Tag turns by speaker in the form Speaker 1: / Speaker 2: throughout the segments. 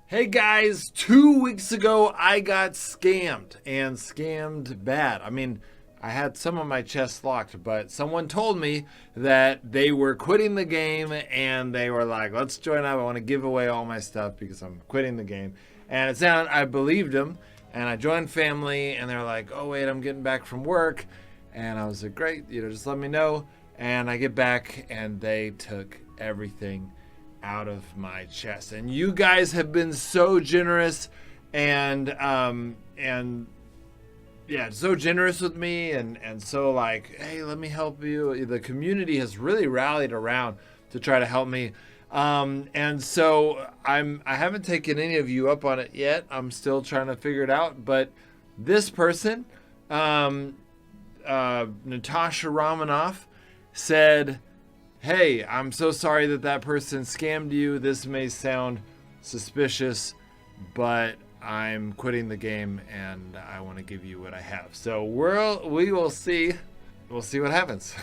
Speaker 1: Hey guys, 2 weeks ago I got scammed and scammed bad. I mean, I had some of my chests locked, but someone told me that they were quitting the game and they were like, let's join up. I want to give away all my stuff because I'm quitting the game. And it sounded, I believed them and I joined family and they're like, oh wait, I'm getting back from work. And I was like, great, just let me know. And I get back and they took everything out of my chest. And you guys have been so generous and yeah, so generous with me and so like, hey, let me help you. The community has really rallied around to try to help me. And so I haven't taken any of you up on it yet. I'm still trying to figure it out. But this person, Natasha Romanoff, said, hey, I'm so sorry that person scammed you. This may sound suspicious, but I'm quitting the game and I want to give you what I have. So we will see. We'll see what happens.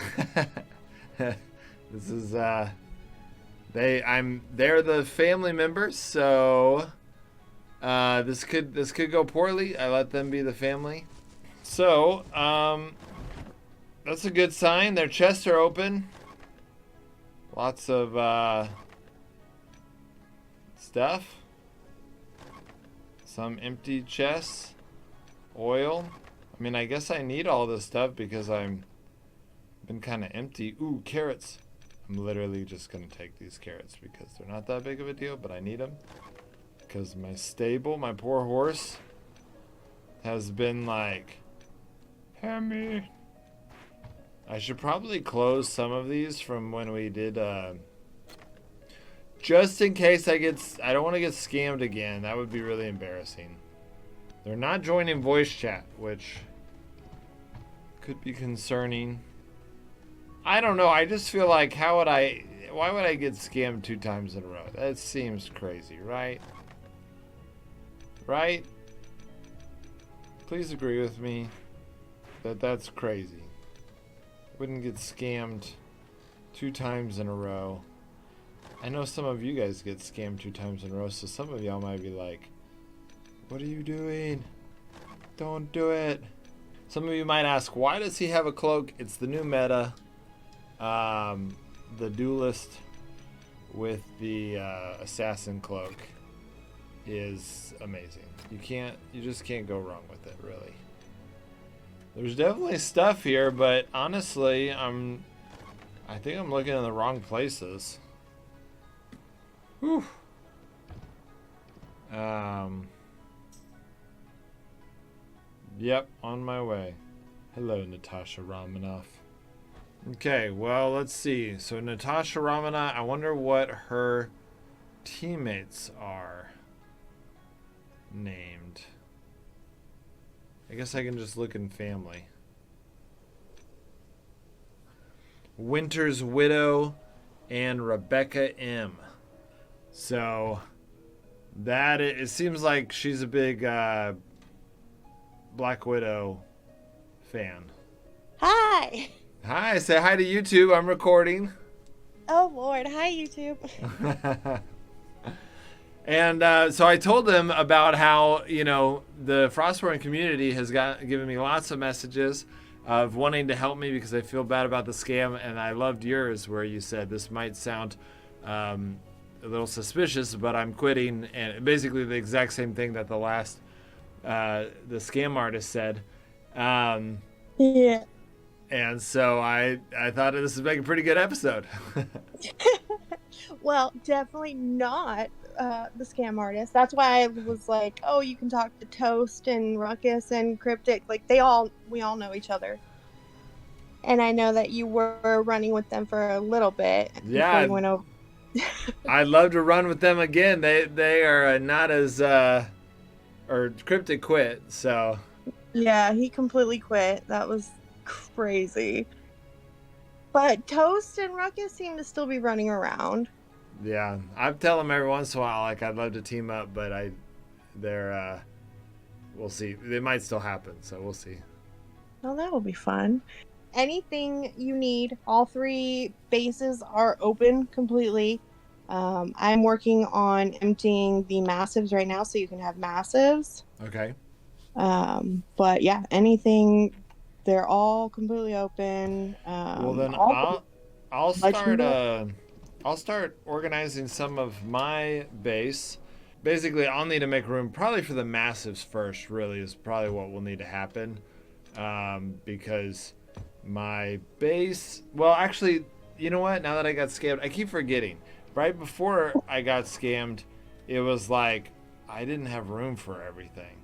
Speaker 1: This is they're the family members, so this could go poorly. I let them be the family. So, that's a good sign. Their chests are open. Lots of stuff. Some empty chests. Oil. I mean, I guess I need all this stuff because I've been kind of empty. Ooh, carrots. I'm literally just going to take these carrots because they're not that big of a deal, but I need them. Because my stable, my poor horse, has been like, Hammy. I should probably close some of these from when we did, just in case I don't want to get scammed again. That would be really embarrassing. They're not joining voice chat, which could be concerning. I don't know. I just feel like, why would I get scammed 2 times in a row? That seems crazy, right? Right? Please agree with me that that's crazy. Wouldn't get scammed 2 times in a row. I know some of you guys get scammed 2 times in a row, so some of y'all might be like, what are you doing? Don't do it. Some of you might ask, why does he have a cloak? It's the new meta. The duelist with the assassin cloak is amazing. You just can't go wrong with it, really. There's definitely stuff here, but honestly, I think I'm looking in the wrong places. Whew. Yep, on my way. Hello, Natasha Romanoff. Okay, well, let's see. So Natasha Romanoff, I wonder what her teammates are named. I guess I can just look in family. Winter's Widow and Rebecca M. So it seems like she's a big Black Widow fan.
Speaker 2: Hi.
Speaker 1: Hi, say hi to YouTube. I'm recording.
Speaker 2: Oh Lord, hi YouTube.
Speaker 1: And so I told them about how, the Frostborn community has given me lots of messages of wanting to help me because they feel bad about the scam. And I loved yours where you said this might sound a little suspicious, but I'm quitting. And basically the exact same thing that the last, the scam artist said.
Speaker 2: Yeah.
Speaker 1: And so I thought this would make a pretty good episode.
Speaker 2: Well, definitely not the scam artist. That's why I was like, oh, you can talk to Toast and Ruckus and Cryptic. Like we all know each other. And I know that you were running with them for a little bit before you went over.
Speaker 1: I'd love to run with them again. They are not as or Cryptic quit, so
Speaker 2: Yeah, he completely quit. That was crazy. But Toast and Ruckus seem to still be running around.
Speaker 1: Yeah, I tell them every once in a while, like I'd love to team up, but we'll see. It might still happen, so we'll see.
Speaker 2: Oh, that will be fun. Anything you need, all 3 bases are open completely. I'm working on emptying the massives right now so you can have massives.
Speaker 1: Okay.
Speaker 2: But yeah, anything, they're all completely open.
Speaker 1: Well, then
Speaker 2: All
Speaker 1: I'll start
Speaker 2: legendary.
Speaker 1: I'll start organizing some of my base. Basically, I'll need to make room probably for the massives first. Really, is probably what will need to happen, because my base. Well, actually, you know what? Now that I got scammed, I keep forgetting. Right before I got scammed, it was like I didn't have room for everything.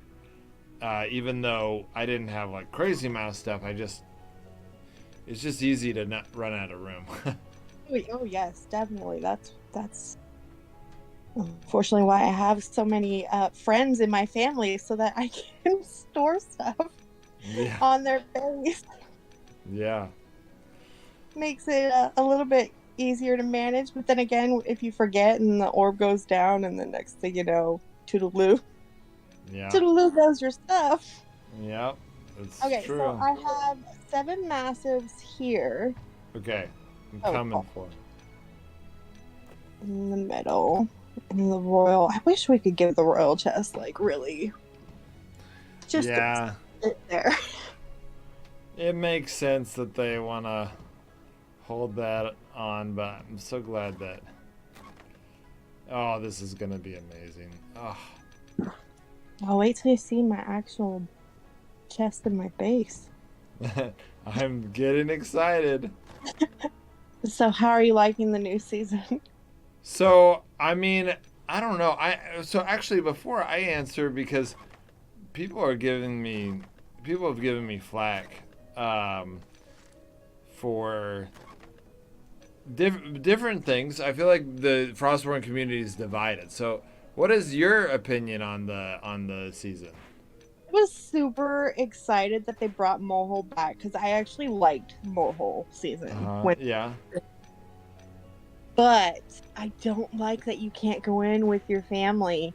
Speaker 1: Even though I didn't have like crazy amount of stuff, it's just easy to not run out of room.
Speaker 2: Oh yes, definitely. That's unfortunately why I have so many friends in my family so that I can store stuff
Speaker 1: Yeah,
Speaker 2: on their base.
Speaker 1: yeah,
Speaker 2: Makes it a little bit easier to manage. But then again, if you forget and the orb goes down, and the next thing you know, toodaloo,
Speaker 1: yeah,
Speaker 2: toodaloo goes your stuff.
Speaker 1: yeah. It's
Speaker 2: Okay, so
Speaker 1: true.
Speaker 2: I have 7 massives here.
Speaker 1: Okay, I'm
Speaker 2: Oh,
Speaker 1: coming
Speaker 2: oh,
Speaker 1: for it.
Speaker 2: in the middle, in the royal. I wish we could give the royal chest like really just to
Speaker 1: Yeah,
Speaker 2: sit there.
Speaker 1: it makes sense that they want to hold that on, but I'm so glad that. Oh, this is gonna be amazing. Oh,
Speaker 2: I'll wait till you see my actual chest in my base.
Speaker 1: I'm getting excited.
Speaker 2: So, how are you liking the new season?
Speaker 1: So, I mean, I don't know. So actually before I answer, because people are giving me people have given me flack, um, for different things. I feel like the Frostborn community is divided. So, what is your opinion on the season?
Speaker 2: I was super excited that they brought Mohole back because I actually liked Mohole season when,
Speaker 1: Yeah.
Speaker 2: but I don't like that you can't go in with your family.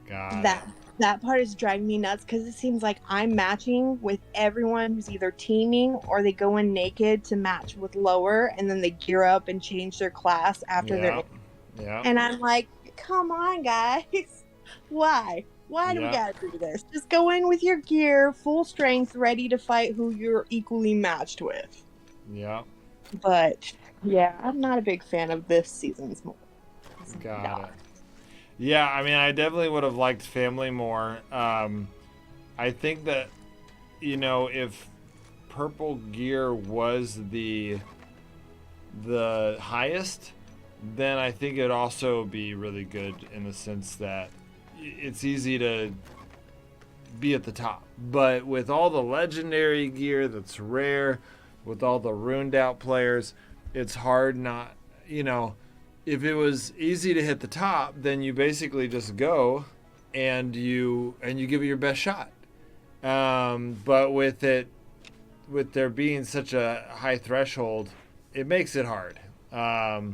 Speaker 1: Got it.
Speaker 2: That part is driving me nuts because it seems like I'm matching with everyone who's either teaming or they go in naked to match with lower, and then they gear up and change their class after they're
Speaker 1: Yeah.
Speaker 2: in.
Speaker 1: Yeah.
Speaker 2: And I'm like, come on, guys. Why? Why do we
Speaker 1: Yeah.
Speaker 2: gotta do this? Just go in with your gear, full strength, ready to fight who you're equally matched with.
Speaker 1: Yeah.
Speaker 2: But yeah, I'm not a big fan of this season's more. It's
Speaker 1: Got it.
Speaker 2: not.
Speaker 1: Yeah, I mean, I definitely would have liked family more. I think that, if purple gear was the highest, then I think it'd also be really good in the sense that it's easy to be at the top. But with all the legendary gear that's rare, with all the ruined out players, it's hard not, you know, if it was easy to hit the top, then you basically just go and you give it your best shot. But with there being such a high threshold, it makes it hard. But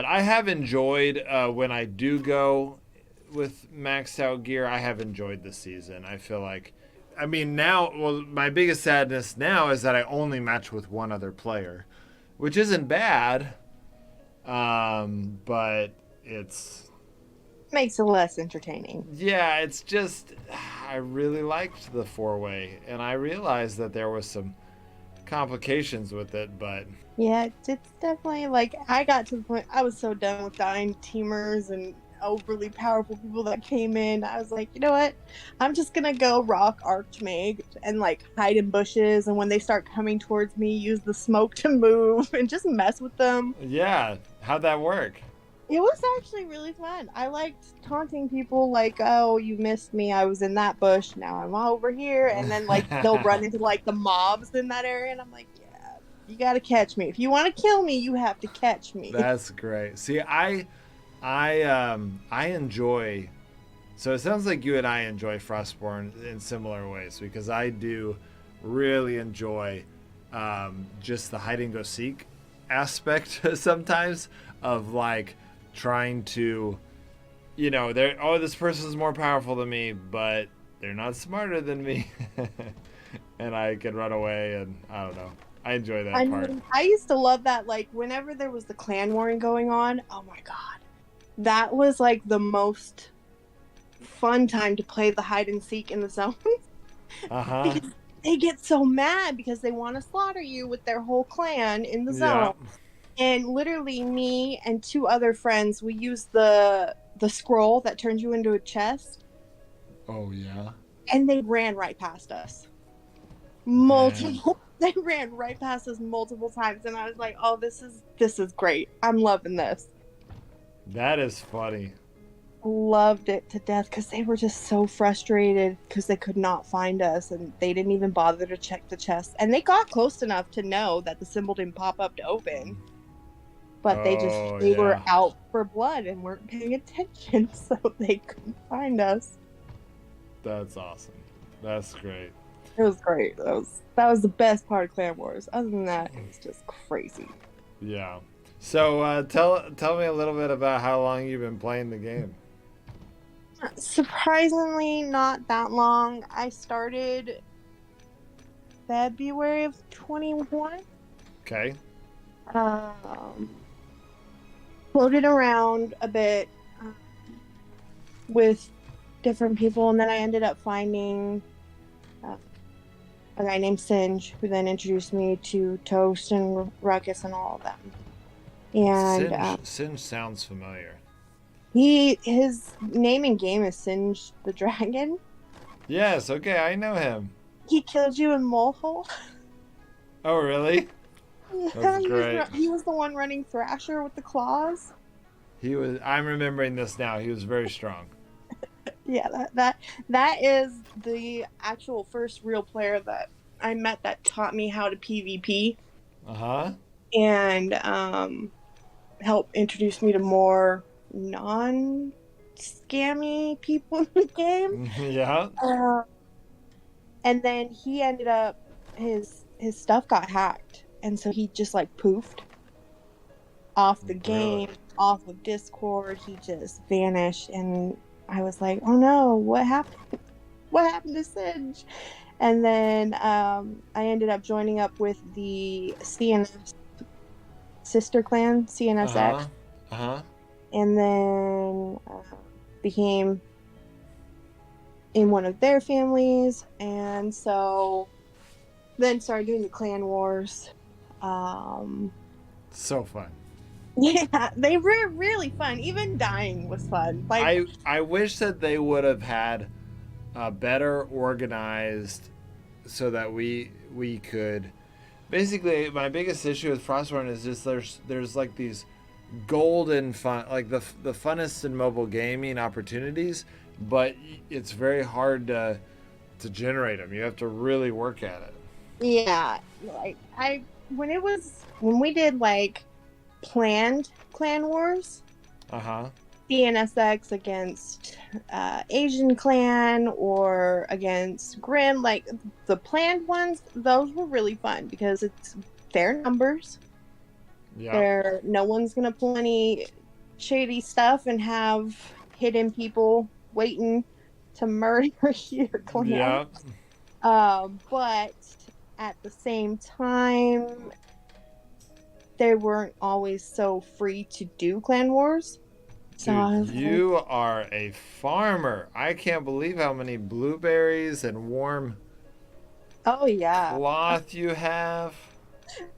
Speaker 1: I have enjoyed, when I do go with maxed out gear. I have enjoyed the season. I feel like, I mean, now, well, my biggest sadness now is that I only match with one other player, which isn't bad. But it's,
Speaker 2: Makes it less entertaining.
Speaker 1: yeah, it's just, I really liked the four way, and I realized that there was some complications with it, but
Speaker 2: Yeah, it's definitely like I got to the point I was so done with dying teamers and overly powerful people that came in. I was like, you know what? I'm just gonna go rock Archmage and like hide in bushes, and when they start coming towards me, use the smoke to move and just mess with them.
Speaker 1: yeah, how'd that work?
Speaker 2: It was actually really fun. I liked taunting people like, "Oh, you missed me. I was in that bush. Now I'm over here." And then like they'll run into like the mobs in that area, and I'm like, "Yeah, you got to catch me. If you want to kill me, you have to catch me."
Speaker 1: That's great. See, I enjoy. So it sounds like you and I enjoy Frostborn in similar ways, because I do really enjoy, just the hide and go seek aspect sometimes of like trying to, they're, oh, this person's more powerful than me, but they're not smarter than me, and I can run away, and I don't know. I enjoy
Speaker 2: I
Speaker 1: that part.
Speaker 2: mean, I used to love that. Like, whenever there was the clan warring going on, oh my god, that was like the most fun time to play the hide and seek in the zone.
Speaker 1: Uh-huh.
Speaker 2: Because they get so mad because they want to slaughter you with their whole clan in the
Speaker 1: Yeah.
Speaker 2: zone. And literally, me and two other friends, we used the scroll that turns you into a chest,
Speaker 1: Oh, yeah.
Speaker 2: and they ran right past us.
Speaker 1: Dang.
Speaker 2: Multiple. They ran right past us multiple times, and I was like, "Oh, this is great. I'm loving this."
Speaker 1: That is funny.
Speaker 2: Loved it to death because they were just so frustrated because they could not find us, and they didn't even bother to check the chest. And they got close enough to know that the symbol didn't pop up to open, but
Speaker 1: Oh,
Speaker 2: they were
Speaker 1: yeah.
Speaker 2: out for blood and weren't paying attention, so they couldn't find us.
Speaker 1: That's awesome. That's great.
Speaker 2: It was great. That was the best part of Clan Wars. Other than that, it was just crazy.
Speaker 1: Yeah. So tell me a little bit about how long you've been playing the game.
Speaker 2: Surprisingly, not that long. I started February of 21.
Speaker 1: Okay.
Speaker 2: Um, Floated around a bit um, with different people, and then I ended up finding uh, a guy named Singe, who then introduced me to Toast and Ruckus and all of them. And
Speaker 1: Singe sounds familiar.
Speaker 2: his name in game is Singe the Dragon.
Speaker 1: Yes, okay, I know him.
Speaker 2: He killed you in Molehole.
Speaker 1: Oh, really?
Speaker 2: Yeah,
Speaker 1: That's great.
Speaker 2: he was the one running Thrasher with the claws.
Speaker 1: I'm remembering this now. He was very strong.
Speaker 2: Yeah, that is the actual first real player that I met that taught me how to PvP
Speaker 1: Uh-huh.
Speaker 2: and helped introduce me to more non-scammy people in the game.
Speaker 1: Yeah.
Speaker 2: And then he ended up his stuff got hacked, and so he just like poofed off the game,
Speaker 1: Really?
Speaker 2: off of Discord. He just vanished, and I was like, "Oh no, what happened? What happened to Singe?" And then I ended up joining up with the CNS sister clan, CNSX,
Speaker 1: Uh-huh. Uh-huh.
Speaker 2: and then became in one of their families, and so then started doing the clan wars.
Speaker 1: So fun.
Speaker 2: Yeah, they were really fun. Even dying was fun. Like,
Speaker 1: I wish that they would have had a better organized so that we could basically my biggest issue with Frostborn is just there's like these golden fun like the funnest in mobile gaming opportunities, but it's very hard to generate them. You have to really work at it.
Speaker 2: yeah, like when we did like planned clan wars,
Speaker 1: Uh-huh.
Speaker 2: DNSX against Asian clan or against Grim, like the planned ones, those were really fun because it's fair numbers.
Speaker 1: Yeah.
Speaker 2: No one's gonna pull any shady stuff and have hidden people waiting to murder your clan.
Speaker 1: Yeah.
Speaker 2: But at the same time, they weren't always so free to do clan wars. So I
Speaker 1: Dude,
Speaker 2: was like,
Speaker 1: you are a farmer. I can't believe how many blueberries and warm
Speaker 2: oh yeah,
Speaker 1: cloth you have.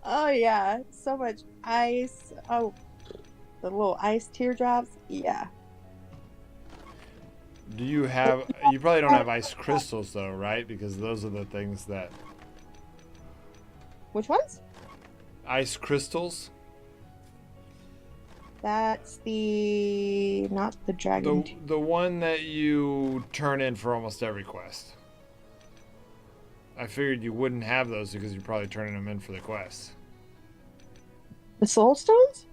Speaker 2: oh yeah, so much ice. Oh, the little ice teardrops. Yeah.
Speaker 1: Do you have you probably don't have ice crystals though, right? Because those are the things that
Speaker 2: Which ones?
Speaker 1: ice crystals?
Speaker 2: That's the not the dragon.
Speaker 1: The one that you turn in for almost every quest. I figured you wouldn't have those because you're probably turning them in for the quest.
Speaker 2: The soul stones?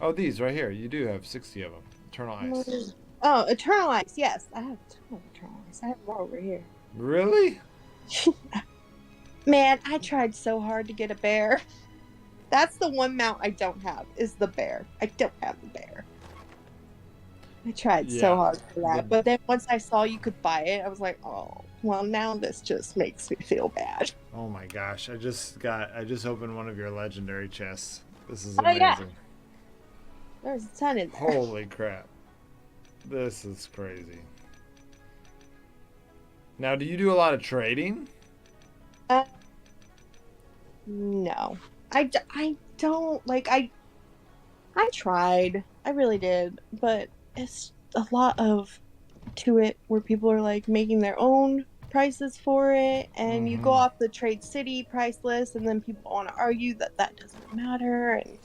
Speaker 1: Oh, these right here. You do have 60 of them. Eternal ice.
Speaker 2: Oh, eternal ice. Yes, I have a ton of eternal ice. I have more over here.
Speaker 1: Really?
Speaker 2: Man, I tried so hard to get a bear. That's the one mount I don't have is the bear. I don't have the bear. I tried so
Speaker 1: Yeah.
Speaker 2: hard for
Speaker 1: The,
Speaker 2: that. But then once I saw you could buy it, I was like, oh, well, now this just makes me feel bad.
Speaker 1: oh my gosh. I just opened one of your legendary chests. This is
Speaker 2: Oh, yeah.
Speaker 1: amazing.
Speaker 2: There's a ton in there.
Speaker 1: Holy crap. This is crazy. Now, do you do a lot of trading?
Speaker 2: Uh, no. I don't, like, I tried. I really did. But it's a lot of to it where people are, like, making their own prices for it. And you go
Speaker 1: Mm-hmm.
Speaker 2: off the Trade City price list, and then people want to argue that that doesn't matter. And,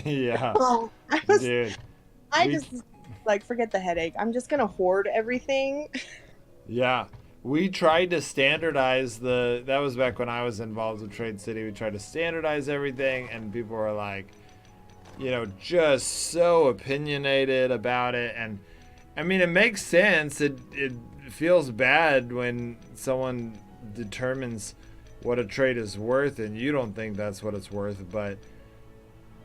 Speaker 1: Yeah.
Speaker 2: oh,
Speaker 1: Dude,
Speaker 2: I
Speaker 1: we
Speaker 2: just like forget the headache. I'm just gonna hoard everything.
Speaker 1: yeah, we tried to standardize the that was back when I was involved with Trade City. We tried to standardize everything and people were like, just so opinionated about it. And I mean, it makes sense. It feels bad when someone determines what a trade is worth and you don't think that's what it's worth, but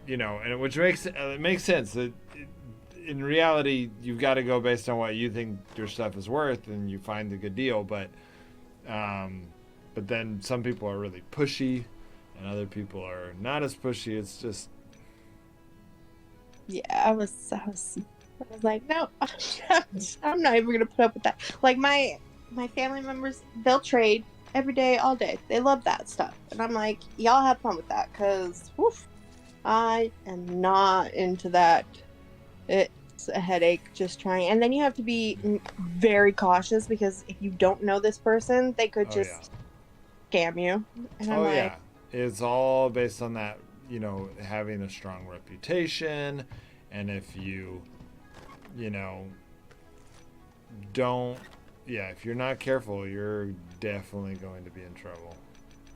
Speaker 1: and which makes it makes sense. In reality, you've got to go based on what you think your stuff is worth, and you find a good deal. But then some people are really pushy, and other people are not as pushy. It's just
Speaker 2: Yeah, I was like, no, I'm not even gonna put up with that. Like my family members, they'll trade every day, all day. They love that stuff, and I'm like, y'all have fun with that, cause woof, I am not into that. It's a headache just trying, and then you have to be very cautious because if you don't know this person, they could
Speaker 1: oh yeah,
Speaker 2: just scam you. And I'm
Speaker 1: oh
Speaker 2: like,
Speaker 1: yeah. It's all based on that, having a strong reputation, and if you know, don't, yeah, if you're not careful, you're definitely going to be in trouble.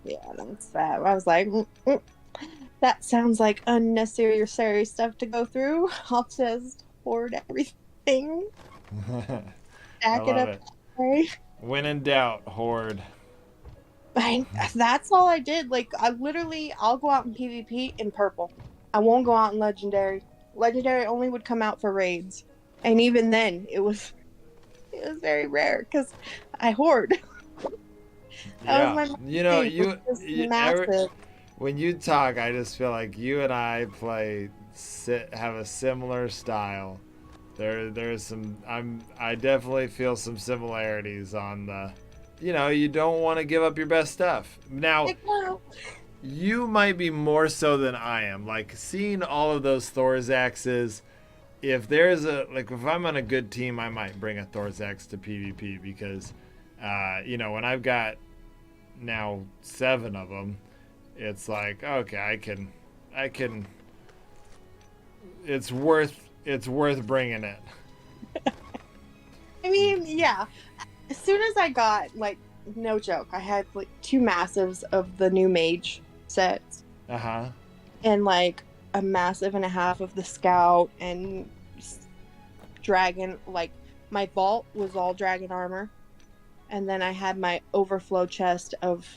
Speaker 2: yeah, that's that. I was like, that sounds like unnecessary stuff to go through. I'll just hoard everything,
Speaker 1: I
Speaker 2: stack it
Speaker 1: love
Speaker 2: up.
Speaker 1: it.
Speaker 2: Right?
Speaker 1: When in doubt, hoard.
Speaker 2: That's all I did. Like, I'll go out in PvP in purple. I won't go out in legendary. Legendary only would come out for raids, and even then, it was very rare because I hoard. That was
Speaker 1: Yeah,
Speaker 2: my main thing. Was just massive.
Speaker 1: when you talk, I just feel like you and I have a similar style. There's some I definitely feel some similarities on the, you don't want to give up your best stuff. Now,
Speaker 2: Like, no.
Speaker 1: you might be more so than I am. Like seeing all of those Thor's axes. If I'm on a good team, I might bring a Thor's axe to PvP because, when I've got now 7 of them, it's like, okay, I can. It's worth bringing it.
Speaker 2: I mean, yeah. As soon as I got, like, no joke, I had like 2 massives of the new mage sets
Speaker 1: Uh huh.
Speaker 2: and like a massive and a half of the scout and dragon. Like, my vault was all dragon armor, and then I had my overflow chest of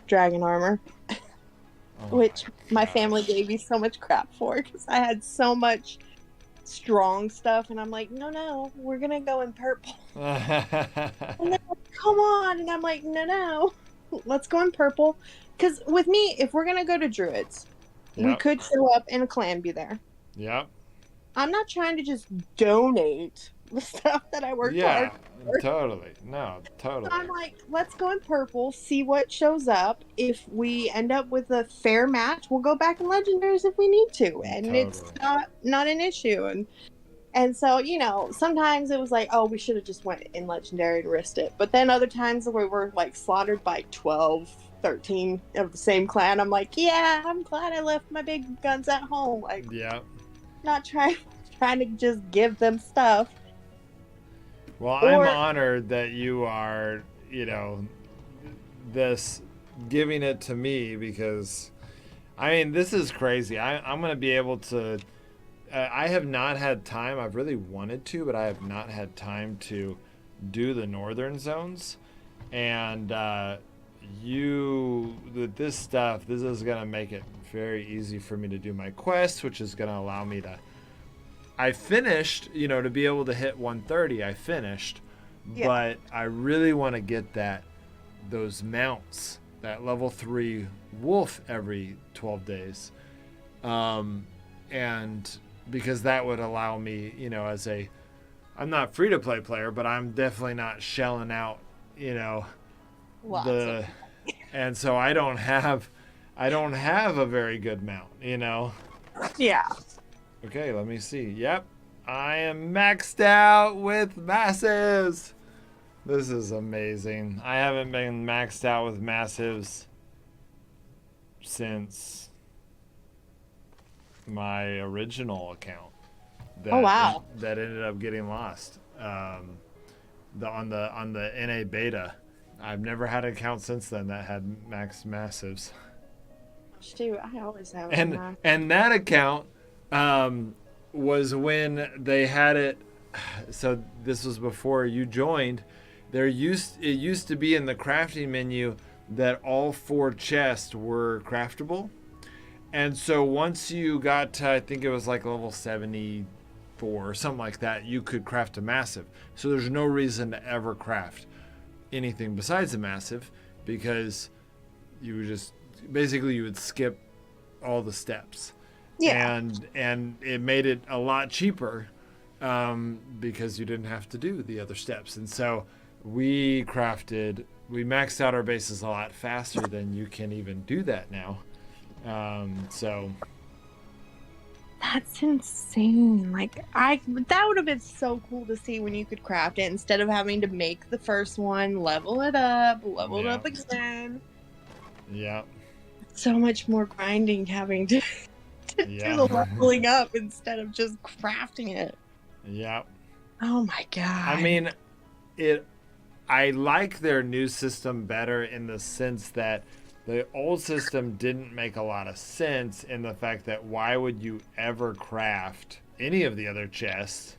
Speaker 2: dragon armor,
Speaker 1: Oh
Speaker 2: which my
Speaker 1: my
Speaker 2: family
Speaker 1: gosh.
Speaker 2: gave me so much crap for because I had so much strong stuff, and I'm like, no, we're gonna go in purple. And they're like, come on, and I'm like, no, let's go in purple. Because with me, if we're gonna go to druids, we
Speaker 1: Yep.
Speaker 2: could show up in a clan, be there.
Speaker 1: Yep.
Speaker 2: I'm not trying to just donate the stuff that I worked hard
Speaker 1: Yeah.
Speaker 2: for.
Speaker 1: Totally. No.
Speaker 2: So
Speaker 1: Totally.
Speaker 2: I'm like, let's go in purple, see what shows up. If we end up with a fair match, we'll go back in legendaries if we need to, and it's
Speaker 1: Totally.
Speaker 2: not an issue. And so, sometimes it was like, oh, we should have just went in legendary and risked it. But then other times we were like slaughtered by 12, 13 of the same clan. I'm like, yeah, I'm glad I left my big guns at home. Like,
Speaker 1: Yep.
Speaker 2: not trying to just give them stuff.
Speaker 1: Well, I'm
Speaker 2: Or
Speaker 1: honored that you are, this giving it to me because, I mean, this is crazy. I'm going to be able to. I have not had time. I've really wanted to, but I have not had time to do the northern zones. And with this stuff, this is going to make it very easy for me to do my quests, which is going to allow me to I finished, to be able to hit 130, I finished.
Speaker 2: Yeah.
Speaker 1: But I really want to get those mounts, that level 3 wolf every 12 days. And because that would allow me, I'm not free to play player, but I'm definitely not shelling out,
Speaker 2: Lots
Speaker 1: and so I don't have a very good mount,
Speaker 2: Yeah.
Speaker 1: Okay, let me see. Yep. I am maxed out with massives. This is amazing. I haven't been maxed out with massives since my original account.
Speaker 2: Oh, wow.
Speaker 1: That ended up getting lost. On the NA beta. I've never had an account since then that had maxed massives.
Speaker 2: Shoot, I always have.
Speaker 1: And that account was when they had it. So this was before you joined. It used to be in the crafting menu that all 4 chests were craftable. And so once you got to, I think it was like level 74 or something like that, you could craft a massive. So there's no reason to ever craft anything besides a massive, because you would skip all the steps.
Speaker 2: Yeah.
Speaker 1: And it made it a lot cheaper because you didn't have to do the other steps. And so we maxed out our bases a lot faster than you can even do that now. So
Speaker 2: That's insane. That would have been so cool to see when you could craft it instead of having to make the first one, level it up again.
Speaker 1: Yeah.
Speaker 2: So much more grinding having to do the leveling up instead of just crafting it.
Speaker 1: Yeah.
Speaker 2: Oh my god.
Speaker 1: I mean, I like their new system better in the sense that the old system didn't make a lot of sense in the fact that why would you ever craft any of the other chests,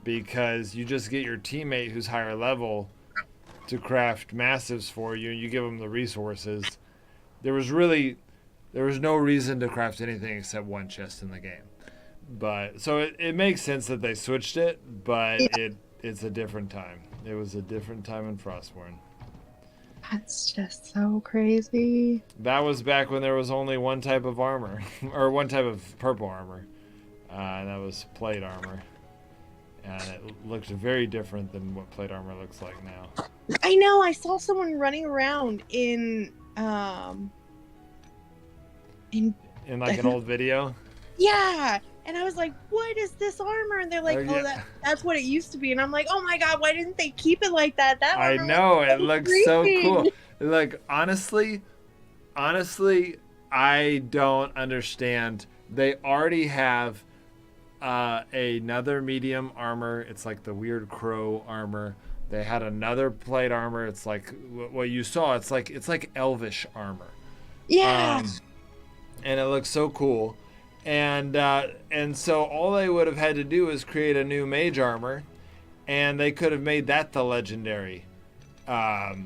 Speaker 1: because you just get your teammate who's higher level to craft massives for you and you give them the resources. There was no reason to craft anything except one chest in the game. But so it makes sense that they switched it, but it's a different time. It was a different time in Frostborn.
Speaker 2: That's just so crazy.
Speaker 1: That was back when there was only one type of armor, or one type of purple armor. And that was plate armor. And it looked very different than what plate armor looks like now.
Speaker 2: I know, I saw someone running around in
Speaker 1: like an old video?
Speaker 2: Yeah. And I was like, what is this armor? And they're like, that's what it used to be. And I'm like, oh my god, why didn't they keep it like that? That
Speaker 1: I know, it looks so cool. Like, honestly, I don't understand. They already have another medium armor. It's like the weird crow armor. They had another plate armor. It's like what you saw. It's like elvish armor.
Speaker 2: Yeah.
Speaker 1: And it looks so cool. And so all they would have had to do is create a new mage armor, and they could have made that the legendary armors.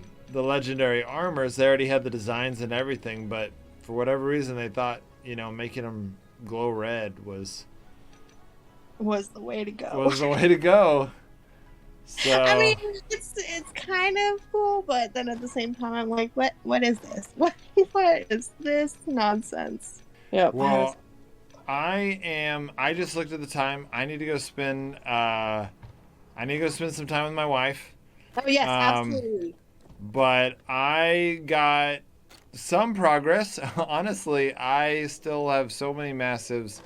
Speaker 1: They already had the designs and everything, but for whatever reason they thought, making them glow red was
Speaker 2: the way to go.
Speaker 1: Was the way to go. So
Speaker 2: I mean, it's kind of cool, but then at the same time I'm like, what is this? What is this nonsense? Yep.
Speaker 1: Well, I just looked at the time. I need to go spend some time with my wife.
Speaker 2: Oh yes, absolutely.
Speaker 1: But I got some progress. Honestly, I still have so many massives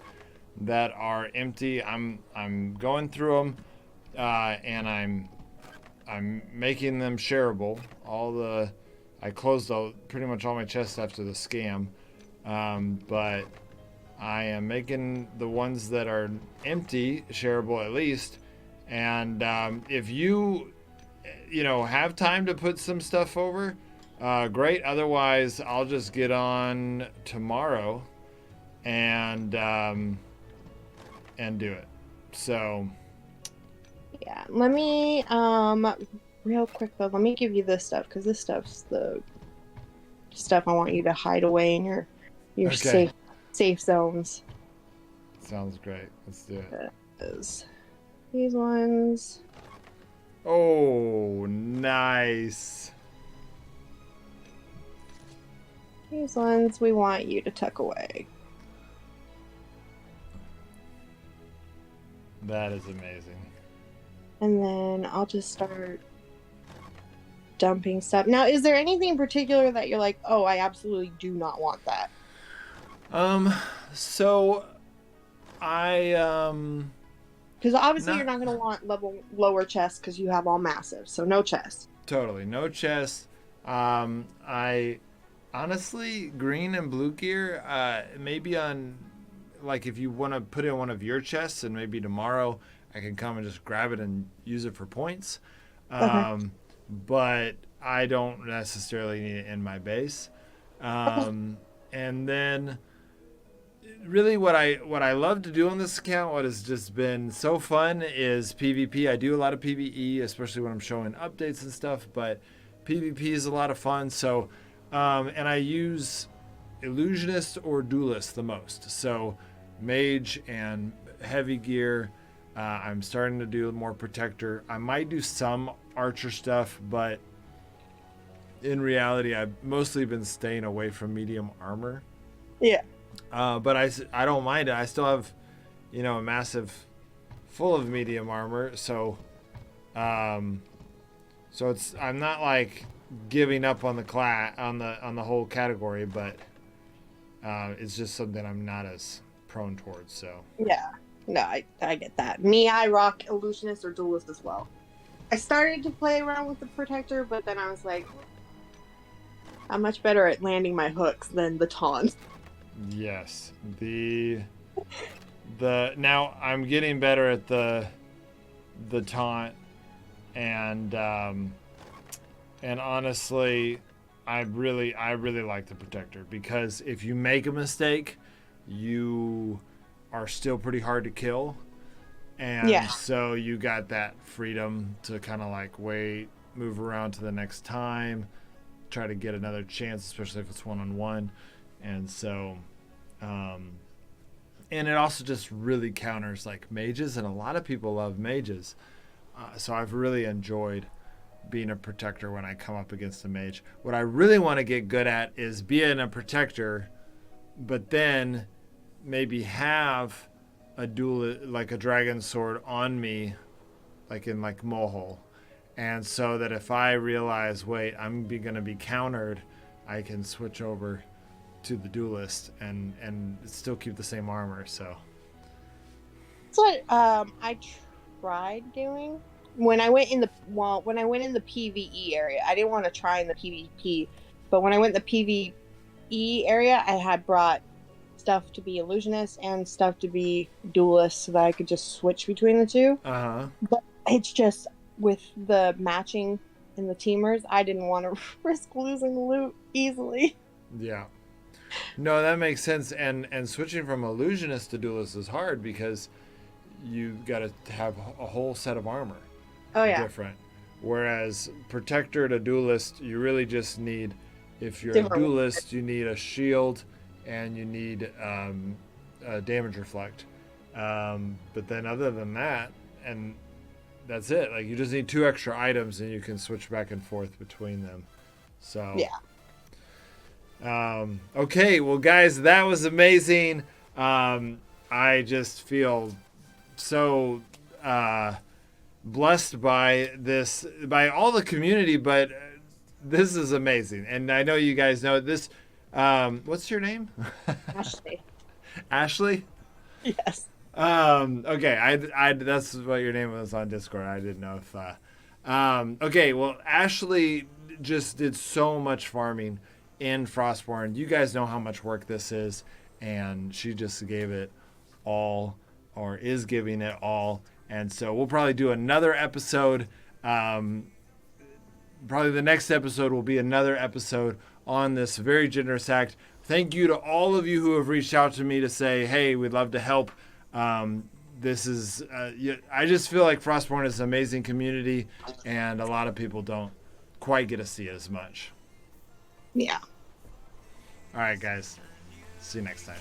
Speaker 1: that are empty. I'm going through them, and I'm making them shareable. I closed pretty much all my chests after the scam, but I am making the ones that are empty shareable at least. And if you have time to put some stuff over, great. Otherwise, I'll just get on tomorrow and do it. So
Speaker 2: yeah, let me real quick though, let me give you this stuff, because this stuff's the stuff I want you to hide away in your
Speaker 1: Okay.
Speaker 2: safe zones.
Speaker 1: Sounds great. Let's do it.
Speaker 2: is. These ones.
Speaker 1: Oh, nice.
Speaker 2: These ones we want you to tuck away.
Speaker 1: That is amazing.
Speaker 2: And then I'll just start dumping stuff. Now, is there anything in particular that you're like, oh, I absolutely do not want that?
Speaker 1: So I
Speaker 2: Because obviously
Speaker 1: not
Speaker 2: you're not going to want lower chest because you have all massive, so no chest.
Speaker 1: totally no chest. I honestly green and blue gear. Maybe on like if you want to put in one of your chests, and maybe tomorrow I can come and just grab it and use it for points.
Speaker 2: Okay.
Speaker 1: But I don't necessarily need it in my base. And then really what I love to do on this account, what has just been so fun, is PvP. I do a lot of PvE, especially when I'm showing updates and stuff, but PvP is a lot of fun. So and I use illusionist or duelist the most. So mage and heavy gear. I'm starting to do more protector. I might do some archer stuff, but in reality, I've mostly been staying away from medium armor.
Speaker 2: Yeah.
Speaker 1: But I don't mind it. I still have, a massive full of medium armor. So, it's I'm not like giving up on the on the whole category, but it's just something I'm not as prone towards. So
Speaker 2: Yeah. No, I get that. Me, I rock illusionist or duelist as well. I started to play around with the protector, but then I was like, I'm much better at landing my hooks than the taunts.
Speaker 1: yes, the now I'm getting better at the taunt, and honestly, I really like the protector, because if you make a mistake, you are still pretty hard to kill, and so you got that freedom to kind of like wait, move around to the next time, try to get another chance, especially if it's one-on-one. And so and it also just really counters like mages, and a lot of people love mages, so I've really enjoyed being a protector when I come up against a mage. What I really want to get good at is being a protector, but then maybe have a duel, like a dragon sword on me, like in like Mohol, and so that if I realize, wait, I'm going to be countered, I can switch over to the duelist and still keep the same armor. So
Speaker 2: That's what I tried doing when I went in the PvE area. I didn't want to try in the PvP, but when I went in the PvE area, I had brought stuff to be illusionist and stuff to be duelist, so that I could just switch between the two. But it's just with the matching in the teamers, I didn't want to risk losing loot easily.
Speaker 1: Yeah. No, that makes sense. And switching from illusionist to duelist is hard, because you got to have a whole set of armor.
Speaker 2: Oh yeah.
Speaker 1: Different. Whereas protector to duelist, you really just need, if you're a duelist, you need a shield and you need a damage reflect. But then other than that, and that's it. Like, you just need 2 extra items and you can switch back and forth between them. So
Speaker 2: yeah.
Speaker 1: Okay, well guys, that was amazing. I just feel so blessed by this, by all the community, but this is amazing. And I know you guys know this. What's your name?
Speaker 2: Ashley.
Speaker 1: Ashley?
Speaker 2: Yes.
Speaker 1: Okay, I that's what your name was on Discord. I didn't know if okay, well, Ashley just did so much farming in Frostborn. You guys know how much work this is, and she just gave it all, or is giving it all. And so we'll probably do another episode. Probably the next episode will be another episode on this very generous act. Thank you to all of you who have reached out to me to say, hey, we'd love to help. This is, I just feel like Frostborn is an amazing community, and a lot of people don't quite get to see it as much.
Speaker 2: Yeah.
Speaker 1: All right, guys. See you next time.